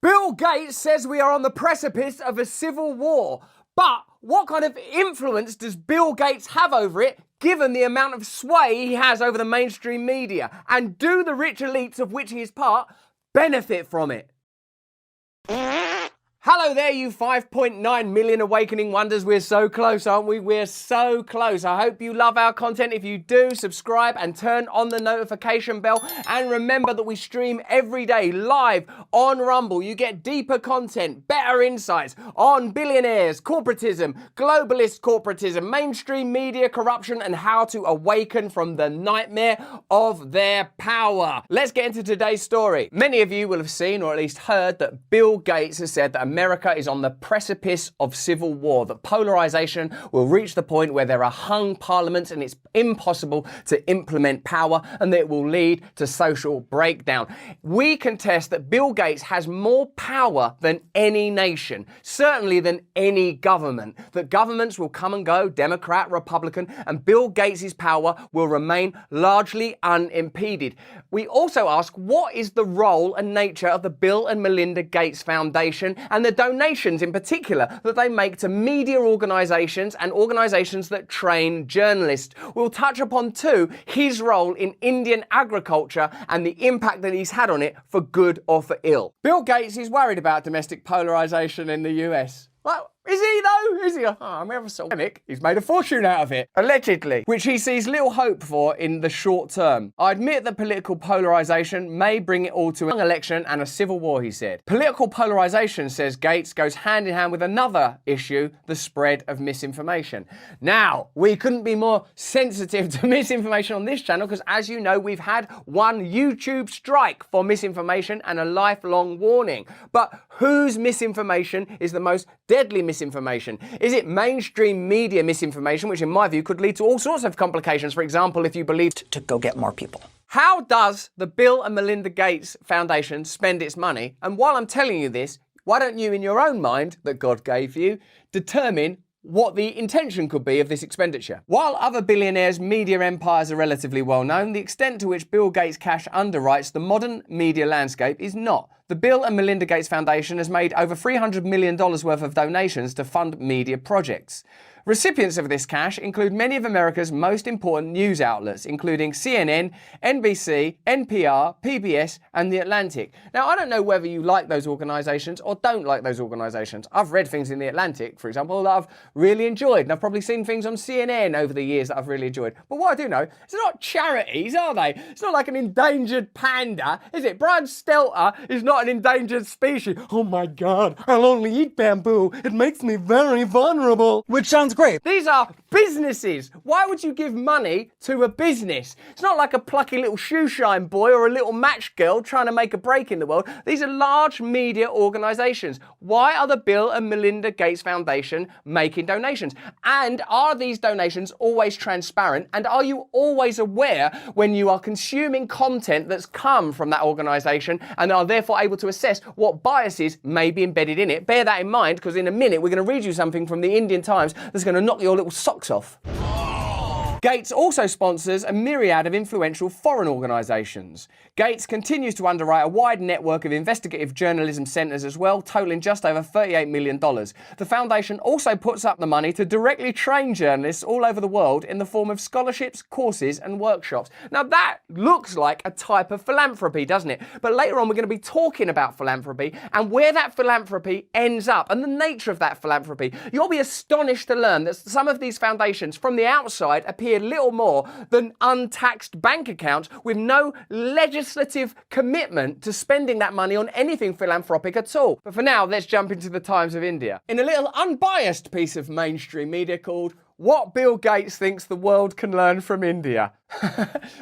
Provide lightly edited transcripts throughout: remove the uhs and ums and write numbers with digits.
Bill Gates says we are on the precipice of a civil war. But what kind of influence does Bill Gates have over it, given the amount of sway he has over the mainstream media? And do the rich elites of which he is part benefit from it? Hello there, you 5.9 million awakening wonders. We're so close, aren't we? We're so close. I hope you love our content. If you do, subscribe and turn on the notification bell. And remember that we stream every day live on Rumble. You get deeper content, better insights on billionaires, corporatism, globalist corporatism, mainstream media corruption, and how to awaken from the nightmare of their power. Let's get into today's story. Many of you will have seen, or at least heard, that Bill Gates has said that America is on the precipice of civil war, that polarization will reach the point where there are hung parliaments and it's impossible to implement power, and that it will lead to social breakdown. We contest that Bill Gates has more power than any nation, certainly than any government, that governments will come and go, Democrat, Republican, and Bill Gates' power will remain largely unimpeded. We also ask, what is the role and nature of the Bill and Melinda Gates Foundation and the donations in particular that they make to media organizations and organizations that train journalists? We'll touch upon too his role in Indian agriculture and the impact that he's had on it for good or for ill. Bill Gates is worried about domestic polarization in the US. Well, is he though? Is he? I'm ever so cynic. He's made a fortune out of it, allegedly, which he sees little hope for in the short term. I admit that political polarization may bring it all to an election and a civil war, he said. Political polarization, says Gates, goes hand in hand with another issue, the spread of misinformation. Now, we couldn't be more sensitive to misinformation on this channel because, as you know, we've had one YouTube strike for misinformation and a lifelong warning. But whose misinformation is the most deadly misinformation? Is it mainstream media misinformation, which in my view could lead to all sorts of complications? For example, if you believed to go get more people. How does the Bill and Melinda Gates Foundation spend its money? And while I'm telling you this, why don't you, in your own mind that God gave you, determine what the intention could be of this expenditure? While other billionaires' media empires are relatively well known, the extent to which Bill Gates' cash underwrites the modern media landscape is not. The Bill and Melinda Gates Foundation has made over $300 million worth of donations to fund media projects. Recipients of this cash include many of America's most important news outlets, including CNN, NBC, NPR, PBS, and The Atlantic. Now, I don't know whether you like those organizations or don't like those organizations. I've read things in The Atlantic, for example, that I've really enjoyed, and I've probably seen things on CNN over the years that I've really enjoyed. But what I do know, it's not charities, are they? It's not like an endangered panda, is it? Brian Stelter is not an endangered species. Oh my God, I'll only eat bamboo. It makes me very vulnerable. Which sounds great. These are businesses. Why would you give money to a business? It's not like a plucky little shoeshine boy or a little match girl trying to make a break in the world. These are large media organizations. Why are the Bill and Melinda Gates Foundation making donations? And are these donations always transparent? And are you always aware when you are consuming content that's come from that organization and are therefore able to assess what biases may be embedded in it? Bear that in mind, because in a minute we're going to read you something from the Indian Times that's going to knock your little socks off. Gates also sponsors a myriad of influential foreign organisations. Gates continues to underwrite a wide network of investigative journalism centres as well, totalling just over $38 million. The foundation also puts up the money to directly train journalists all over the world in the form of scholarships, courses and workshops. Now that looks like a type of philanthropy, doesn't it? But later on we're going to be talking about philanthropy and where that philanthropy ends up and the nature of that philanthropy. You'll be astonished to learn that some of these foundations from the outside appear little more than untaxed bank accounts with no legislative commitment to spending that money on anything philanthropic at all. But for now, let's jump into the Times of India in a little unbiased piece of mainstream media called What Bill Gates Thinks the World Can Learn from India.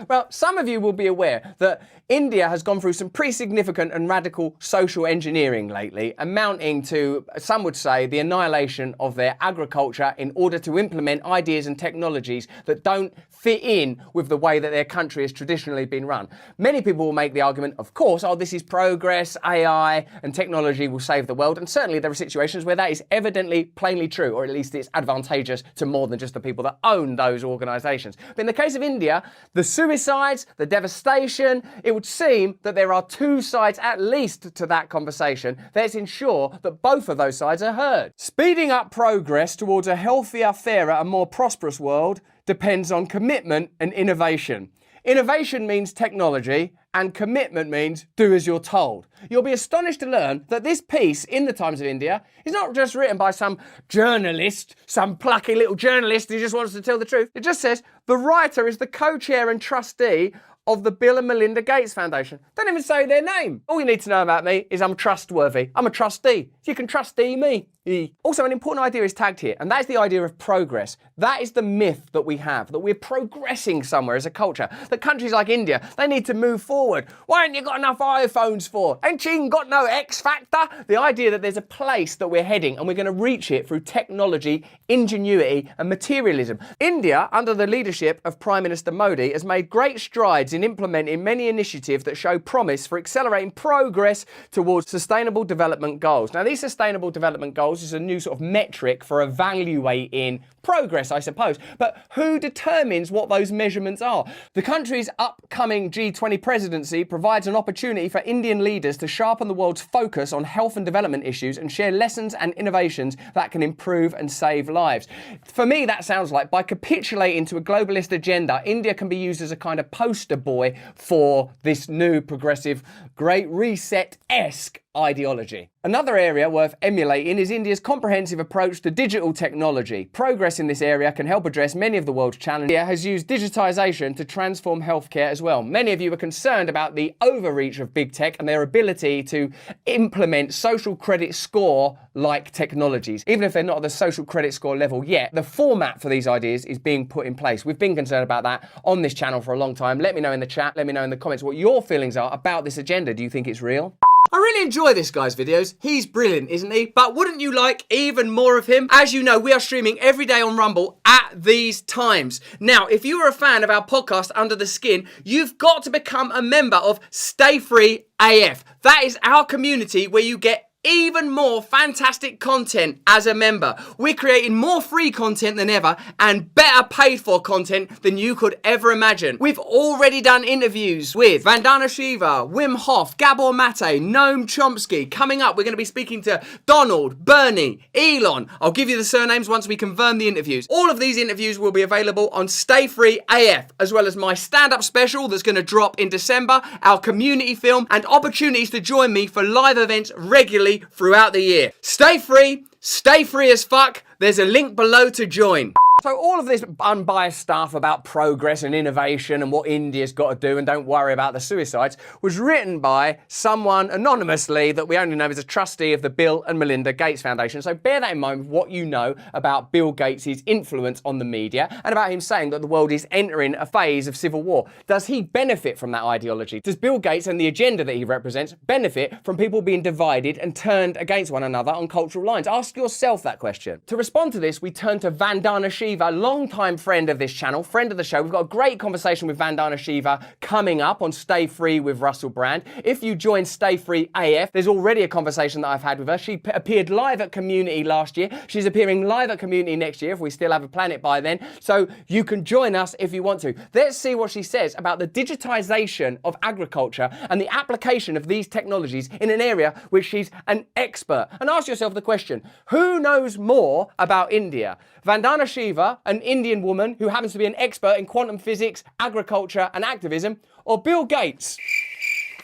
Well, some of you will be aware that India has gone through some pretty significant and radical social engineering lately, amounting to, some would say, the annihilation of their agriculture in order to implement ideas and technologies that don't fit in with the way that their country has traditionally been run. Many people will make the argument, of course, oh, this is progress, AI and technology will save the world, and certainly there are situations where that is evidently plainly true, or at least it's advantageous to more than just the people that own those organisations. But in the case of India, India, the suicides, the devastation, it would seem that there are two sides at least to that conversation. Let's ensure that both of those sides are heard. Speeding up progress towards a healthier, fairer and more prosperous world depends on commitment and innovation. Innovation means technology, and commitment means do as you're told. You'll be astonished to learn that this piece in the Times of India is not just written by some journalist, some plucky little journalist who just wants to tell the truth. It just says the writer is the co-chair and trustee of the Bill and Melinda Gates Foundation. Don't even say their name. All you need to know about me is I'm trustworthy. I'm a trustee. You can trustee me. Also, an important idea is tagged here, and that is the idea of progress. That is the myth that we have, that we're progressing somewhere as a culture. That countries like India, they need to move forward. Why ain't you got enough iPhones for? Ain't you got no X factor? The idea that there's a place that we're heading and we're going to reach it through technology, ingenuity and materialism. India, under the leadership of Prime Minister Modi, has made great strides in implementing many initiatives that show promise for accelerating progress towards sustainable development goals. Now, these sustainable development goals is a new sort of metric for evaluating progress, I suppose. But who determines what those measurements are? The country's upcoming G20 presidency provides an opportunity for Indian leaders to sharpen the world's focus on health and development issues and share lessons and innovations that can improve and save lives. For me, that sounds like by capitulating to a globalist agenda, India can be used as a kind of poster boy for this new progressive Great Reset-esque ideology. Another area worth emulating is India's comprehensive approach to digital technology. Progress in this area can help address many of the world's challenges. India has used digitization to transform healthcare as well. Many of you are concerned about the overreach of big tech and their ability to implement social credit score-like technologies. Even if they're not at the social credit score level yet, the format for these ideas is being put in place. We've been concerned about that on this channel for a long time. Let me know in the chat, let me know in the comments what your feelings are about this agenda. Do you think it's real? I really enjoy this guy's videos. He's brilliant, isn't he? But wouldn't you like even more of him? As you know, we are streaming every day on Rumble at these times. Now, if you are a fan of our podcast, Under the Skin, you've got to become a member of Stay Free AF. That is our community where you get even more fantastic content as a member. We're creating more free content than ever and better paid for content than you could ever imagine. We've already done interviews with Vandana Shiva, Wim Hof, Gabor Mate, Noam Chomsky. Coming up, we're going to be speaking to Donald, Bernie, Elon. I'll give you the surnames once we confirm the interviews. All of these interviews will be available on Stay Free AF, as well as my stand-up special that's going to drop in December, our community film, and opportunities to join me for live events regularly throughout the year. Stay free as fuck. There's a link below to join. So all of this unbiased stuff about progress and innovation and what India's got to do and don't worry about the suicides was written by someone anonymously that we only know as a trustee of the Bill and Melinda Gates Foundation. So bear that in mind with what you know about Bill Gates' influence on the media and about him saying that the world is entering a phase of civil war. Does he benefit from that ideology? Does Bill Gates and the agenda that he represents benefit from people being divided and turned against one another on cultural lines? Ask yourself that question. To respond to this, we turn to Vandana Shiva, a long-time friend of this channel, friend of the show. We've got a great conversation with Vandana Shiva coming up on Stay Free with Russell Brand. If you join Stay Free AF, there's already a conversation that I've had with her. She appeared live at Community last year. She's appearing live at Community next year if we still have a planet by then. So you can join us if you want to. Let's see what she says about the digitization of agriculture and the application of these technologies in an area which she's an expert. And ask yourself the question, who knows more about India? Vandana Shiva, an Indian woman who happens to be an expert in quantum physics, agriculture and activism, or Bill Gates?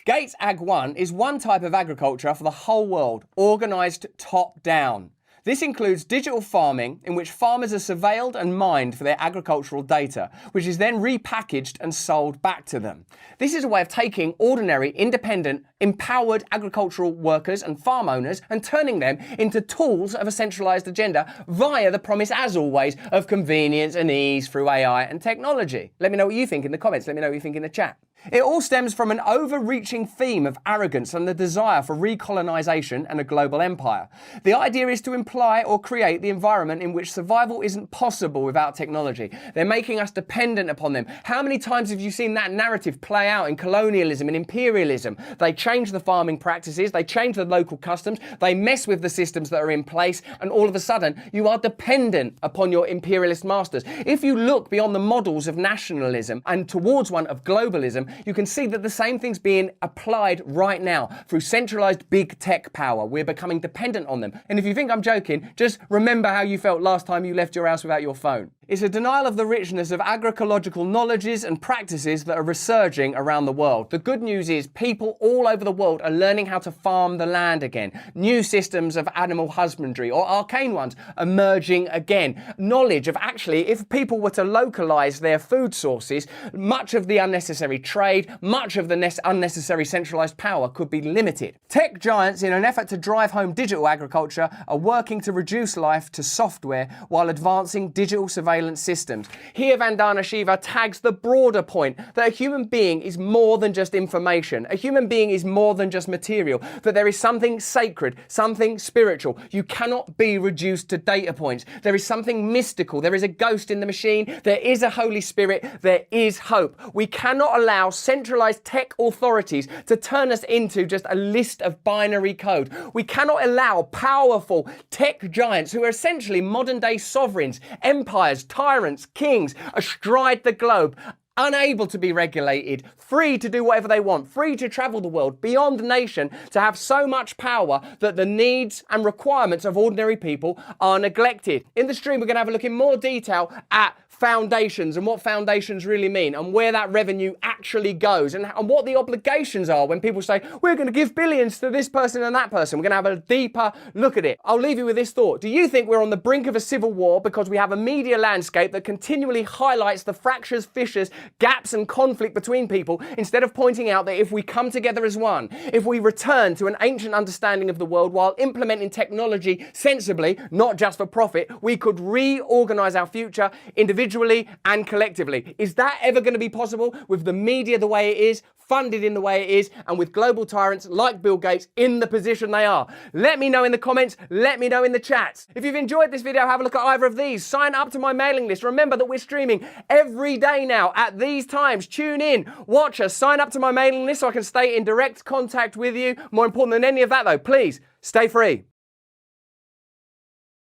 Gates Ag 1 is one type of agriculture for the whole world, organised top down. This includes digital farming, in which farmers are surveilled and mined for their agricultural data, which is then repackaged and sold back to them. This is a way of taking ordinary, independent, empowered agricultural workers and farm owners and turning them into tools of a centralised agenda via the promise, as always, of convenience and ease through AI and technology. Let me know what you think in the comments. Let me know what you think in the chat. It all stems from an overreaching theme of arrogance and the desire for recolonization and a global empire. The idea is to imply or create the environment in which survival isn't possible without technology. They're making us dependent upon them. How many times have you seen that narrative play out in colonialism and imperialism? They change the farming practices, they change the local customs, they mess with the systems that are in place, and all of a sudden you are dependent upon your imperialist masters. If you look beyond the models of nationalism and towards one of globalism, you can see that the same thing's being applied right now through centralized big tech power. We're becoming dependent on them. And if you think I'm joking, just remember how you felt last time you left your house without your phone. It's a denial of the richness of agroecological knowledges and practices that are resurging around the world. The good news is people all over the world are learning how to farm the land again. New systems of animal husbandry, or arcane ones, emerging again. Knowledge of actually, if people were to localize their food sources, much of the unnecessary trade, much of the unnecessary centralized power could be limited. Tech giants, in an effort to drive home digital agriculture, are working to reduce life to software while advancing digital surveillance systems. Here Vandana Shiva tags the broader point that a human being is more than just information. A human being is more than just material, that there is something sacred, something spiritual. You cannot be reduced to data points. There is something mystical. There is a ghost in the machine. There is a Holy Spirit. There is hope. We cannot allow centralized tech authorities to turn us into just a list of binary code. We cannot allow powerful tech giants who are essentially modern day sovereigns, empires, tyrants, kings, astride the globe, unable to be regulated, free to do whatever they want, free to travel the world beyond the nation, to have so much power that the needs and requirements of ordinary people are neglected. In the stream, we're going to have a look in more detail at foundations and what foundations really mean and where that revenue actually goes and what the obligations are when people say, we're going to give billions to this person and that person. We're going to have a deeper look at it. I'll leave you with this thought. Do you think we're on the brink of a civil war because we have a media landscape that continually highlights the fractures, fissures, gaps and conflict between people instead of pointing out that if we come together as one, if we return to an ancient understanding of the world while implementing technology sensibly, not just for profit, we could reorganize our future individually and collectively? Is that ever going to be possible with the media the way it is, funded in the way it is, and with global tyrants like Bill Gates in the position they are? Let me know in the comments, let me know in the chats. If you've enjoyed this video, have a look at either of these. Sign up to my mailing list. Remember that we're streaming every day now at these times. Tune in, watch us, sign up to my mailing list so I can stay in direct contact with you. More important than any of that though, please stay free.